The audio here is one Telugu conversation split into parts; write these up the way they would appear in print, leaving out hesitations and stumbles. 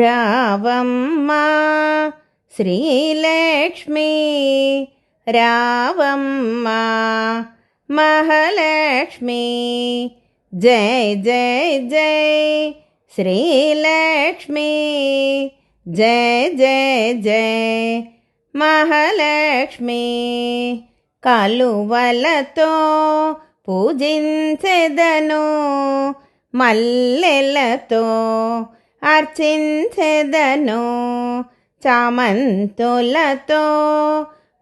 రావమ్మా శ్రీలక్ష్మి రావమ్మా మహాలక్ష్మి జై జై జై శ్రీలక్ష్మి జై జై జై మహాలక్ష్మి కలువలతో పూజించెదను మల్లెలతో అర్చించెదను చామంతులతో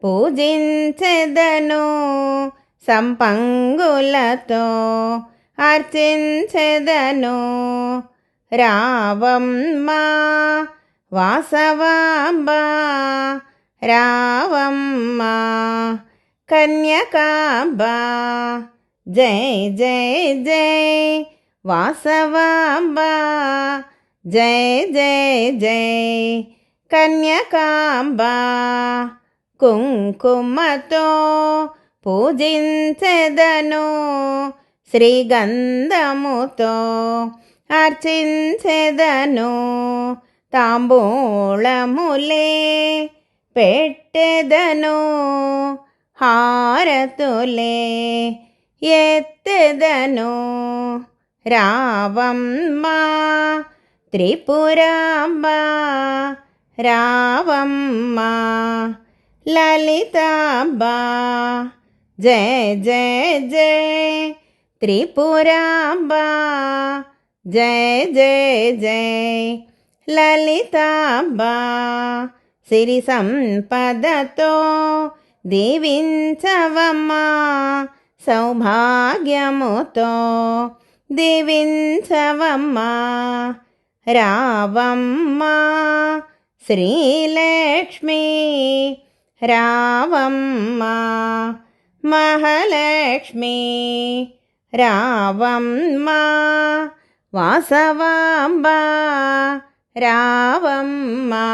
పూజించెదను సంపంగులతో అర్చించెదను రావమ్మా వాసవాంబా రావమ్మా కన్యకాంబా జై జై జై వాసవాంబా జై జై జై కన్యకాంబా కుంకుమతో పూజించెదను శ్రీగంధముతో అర్చించెదను తాంబూలములే పెట్టెదను హారతులే ఎత్తెదను రావమ్మా త్రిపురాంబా రావమ్మా లలితాంబా జై జై జై త్రిపురాంబా జై జై జై లలితాంబా సిరి సంపదతో దీవించవమ్మా సౌభాగ్యముతో దీవించవమ్మా రావమ్మా శ్రీలక్ష్మి రావమ్మా మహాలక్ష్మి రావమ్మా వాసవాంబా రావమ్మా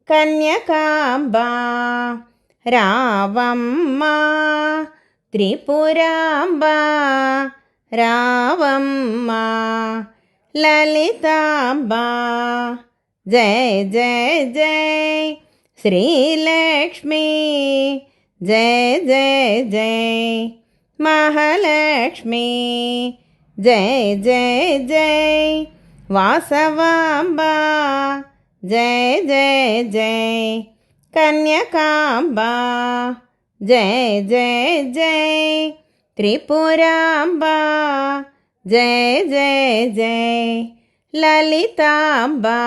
కన్యకాంబా రావమ్మా త్రిపురాంబా రావమ్మా లలితాంబా జై జై జై శ్రీలక్ష్మి జై జై జై మహాలక్ష్మి జై జై జై వాసవాంబా జై జై జై కన్యకాంబా జై జై జై త్రిపురాంబా జై జై జై లలితాంబా.